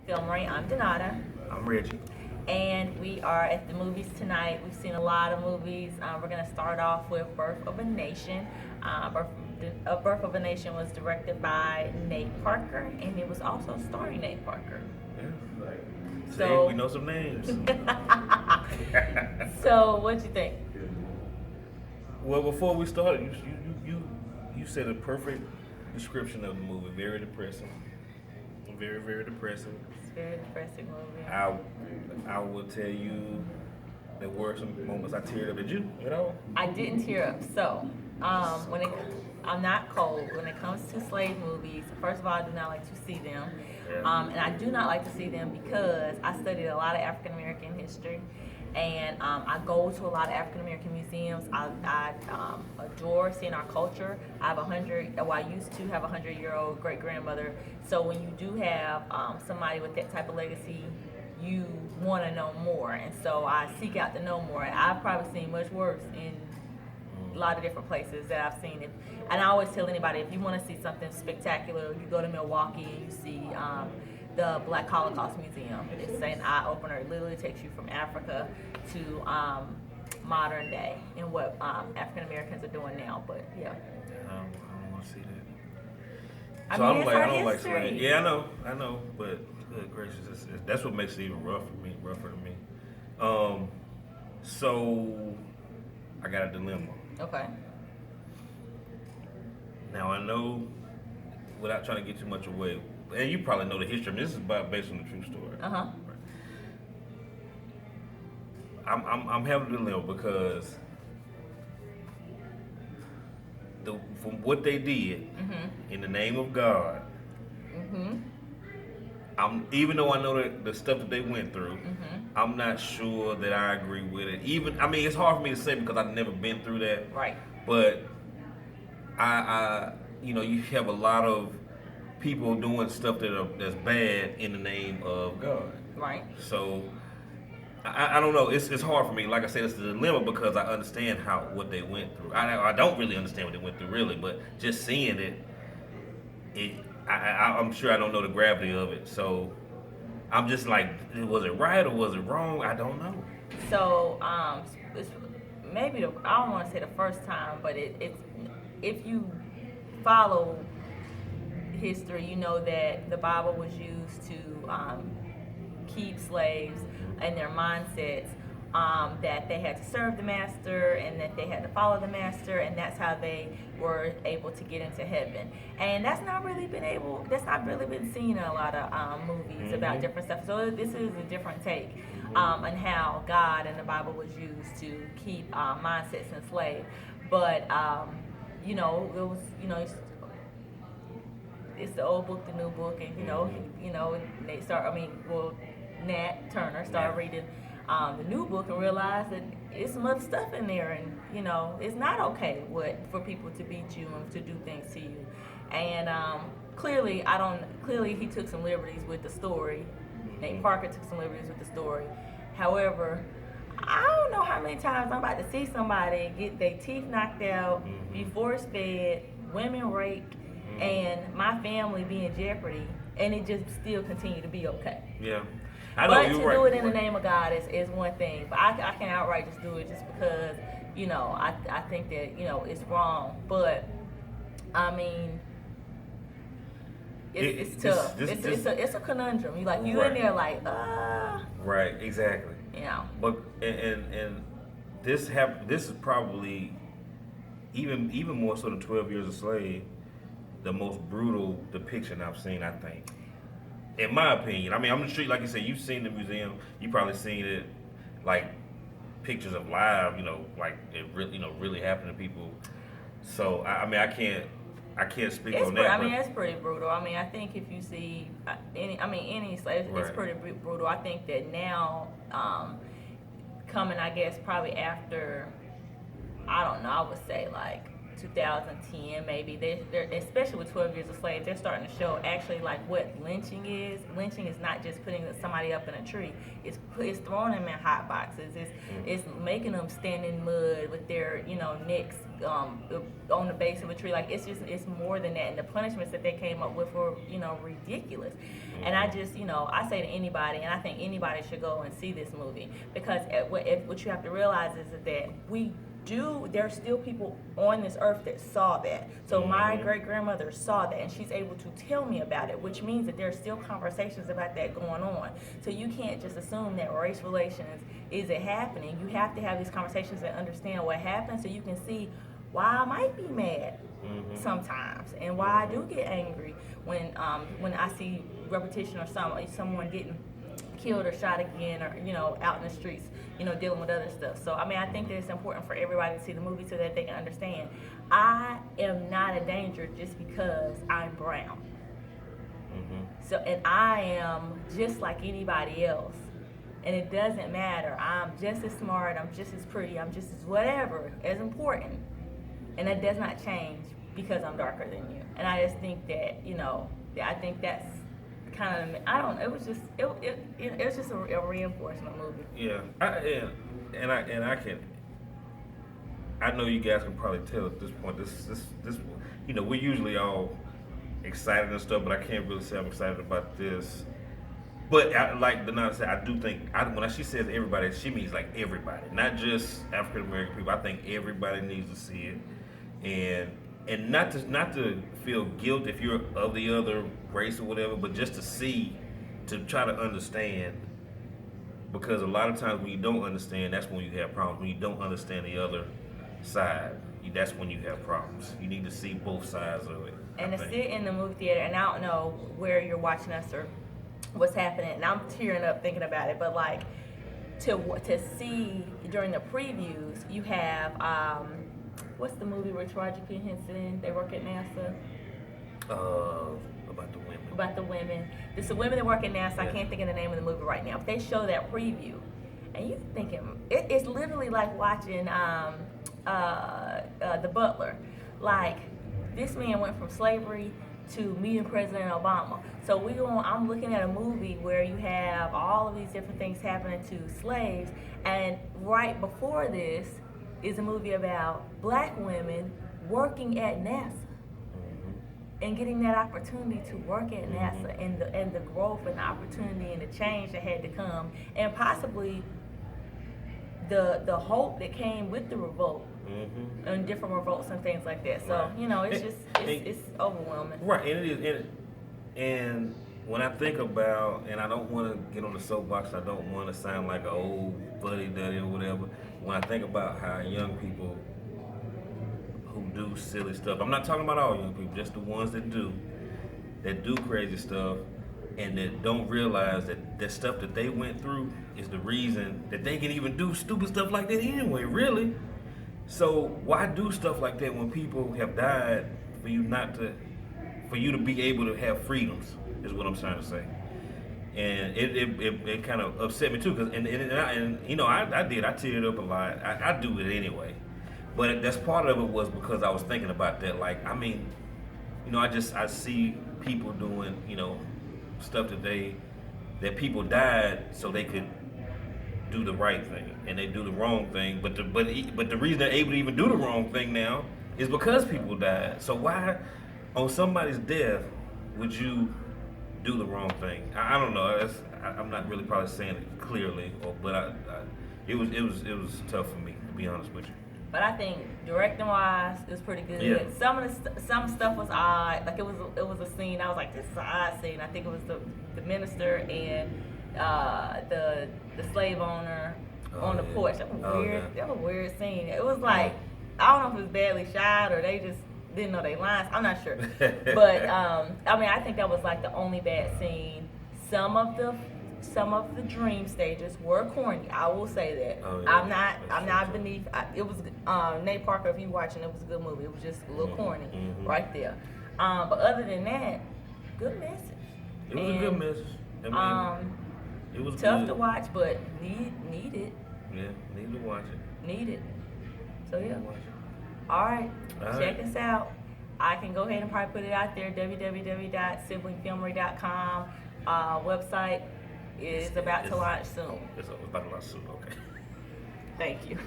Filmery. I'm Donata. I'm Reggie. And we are at the movies tonight. We've seen a lot of movies. We're going to start off with Birth of a Nation. Birth of a Nation was directed by Nate Parker, and it was also starring Nate Parker. Yeah. So we know some names. So, what'd you think? Well, before we started, you said a perfect description of the movie. Very depressing. Very, very depressing. It's a very depressing movie. I will tell you there were some moments I teared up. Did you at all? I didn't tear up. So, I'm not cold. When it comes to slave movies, first of all, I do not like to see them. Yeah. And I do not like to see them because I studied a lot of African American history. And I go to a lot of African American museums. I adore seeing our culture. I used to have a 100-year-old great grandmother. So when you do have somebody with that type of legacy, you want to know more. And so I seek out to know more. I've probably seen much worse in a lot of different places that I've seen it. And I always tell anybody, if you want to see something spectacular, you go to Milwaukee and you see the Black Holocaust Museum. It's an eye-opener. It literally takes you from Africa to modern day and what African Americans are doing now. But yeah, I don't want to see that. I So mean, I'm it's like, our I don't like history. slave. Yeah, I know, but good gracious, that's what makes it even rougher to me. So I got a dilemma. Okay. Now I know, without trying to get too much away, and you probably know the history. I mean, this is based on the true story. I'm having a dilemma because from what they did in the name of God, even though I know the stuff that they went through, I'm not sure that I agree with it. It's hard for me to say because I've never been through that. Right. But you have a lot of people doing stuff that's bad in the name of God. Right. So I don't know. It's hard for me. Like I said, it's a dilemma because I understand what they went through. I don't really understand what they went through really, but just seeing I'm sure I don't know the gravity of it. So I'm just like, was it right or was it wrong? I don't know. So it's maybe I don't want to say the first time, but it's if you follow history, you know that the Bible was used to keep slaves and their mindsets, that they had to serve the master and that they had to follow the master, and that's how they were able to get into heaven. And that's not really been seen in a lot of movies about different stuff. So this is a different take on how God and the Bible was used to keep mindsets enslaved. But it was it's the old book, the new book, and they start. Nat Turner started reading the new book and realized that it's some other stuff in there, and it's not okay for people to beat you and to do things to you. And clearly he took some liberties with the story. Nate Parker took some liberties with the story. However, I don't know how many times I'm about to see somebody get their teeth knocked out, be force fed, women raped, and my family be in jeopardy, and it just still continue to be okay. Yeah. But to do it in the name of God is one thing. But I can outright just do it just because, I think that, it's wrong. But, I mean, it's tough. It's a conundrum. You in there like, Right, exactly. But and this is probably even more so than 12 Years a Slave, the most brutal depiction I've seen, I think. In my opinion. I'm sure, like you said, you've seen the museum. You probably seen it, like pictures of live. Like it really happened to people. So I can't speak on that. It's pretty brutal. I think if you see any slave, it's pretty brutal. I think that now, coming, I guess probably after, I don't know, I would say like 2010 maybe, they're especially with 12 Years a Slave, they're starting to show actually like what lynching is. Lynching is not just putting somebody up in a tree. It's throwing them in hot boxes. It's making them stand in mud with their necks on the base of a tree. Like it's more than that. And the punishments that they came up with were ridiculous. And I just I say to anybody, and I think anybody should go and see this movie, because what you have to realize is that there's still people on this earth that saw that. So my great-grandmother saw that, and she's able to tell me about it, which means that there's still conversations about that going on. So you can't just assume that race relations isn't happening. You have to have these conversations and understand what happened, so you can see why I might be mad sometimes, and why I do get angry when I see repetition or someone getting killed or shot again, or out in the streets, dealing with other stuff. So I think that it's important for everybody to see the movie so that they can understand. I am not a danger just because I'm brown. So, and I am just like anybody else, and it doesn't matter. I'm just as smart, I'm just as pretty, I'm just as whatever, as important, and that does not change because I'm darker than you. And I just think that I think that's kind of, I don't know, it was just a reinforcement movie. Yeah, I know you guys can probably tell at this point, this we're usually all excited and stuff, but I can't really say I'm excited about this. But like Donata said, I do think when she says everybody, she means like everybody, not just African American people. I think everybody needs to see it, and not to feel guilt if you're of the other race or whatever, but just to try to understand. Because a lot of times when you don't understand, that's when you have problems. When you don't understand the other side, that's when you have problems. You need to see both sides of it. And to sit in the movie theater, and I don't know where you're watching us or what's happening, and I'm tearing up thinking about it, but like to see during the previews, you have what's the movie where Taraji P. Henson in? They work at NASA. About the women. There's the women that work at NASA. Yeah. I can't think of the name of the movie right now. But they show that preview, and you're thinking it's literally like watching The Butler. Like, this man went from slavery to meeting President Obama. So I'm looking at a movie where you have all of these different things happening to slaves, and right before this is a movie about black women working at NASA and getting that opportunity to work at NASA, and the growth and the opportunity and the change that had to come, and possibly the hope that came with the revolt and different revolts and things like that. So it's overwhelming. Right, and it is. And when I think about, and I don't want to get on the soapbox, I don't want to sound like an old fuddy-duddy or whatever. When I think about how young people who do silly stuff, I'm not talking about all young people, just the ones that do crazy stuff, and that don't realize that the stuff that they went through is the reason that they can even do stupid stuff like that anyway, really. So why do stuff like that when people have died for you to be able to have freedoms, is what I'm trying to say. And it kind of upset me too, because I teared up a lot. I do it anyway, but that's part of it was because I was thinking about that. Like, I see people doing stuff that people died so they could do the right thing, and they do the wrong thing. But the reason they're able to even do the wrong thing now is because people died. So why, on somebody's death, would you do the wrong thing? I don't know. I'm not really probably saying it clearly, but it was tough for me, to be honest with you. But I think directing wise, it was pretty good. Yeah. Some stuff was odd. Like it was a scene. I was like, this is an odd scene. I think it was the minister and the slave owner on the porch. That was weird. Yeah. That was a weird scene. It was like, I don't know if it was badly shot or they just didn't know their lines. I'm not sure. But I think that was like the only bad scene. Some of the dream stages were corny. I will say that. Oh, yeah. I'm not beneath. It was Nate Parker. If you watching, it was a good movie. It was just a little corny right there. But other than that, good message. It was a good message. It was tough good to watch, but needed. Yeah, need to watch it. Needed. So yeah. All right. All Check right. us out. I can go ahead and probably put it out there. www.siblingfilmery.com. Website is about to launch soon. It's about to launch soon. Okay. Thank you.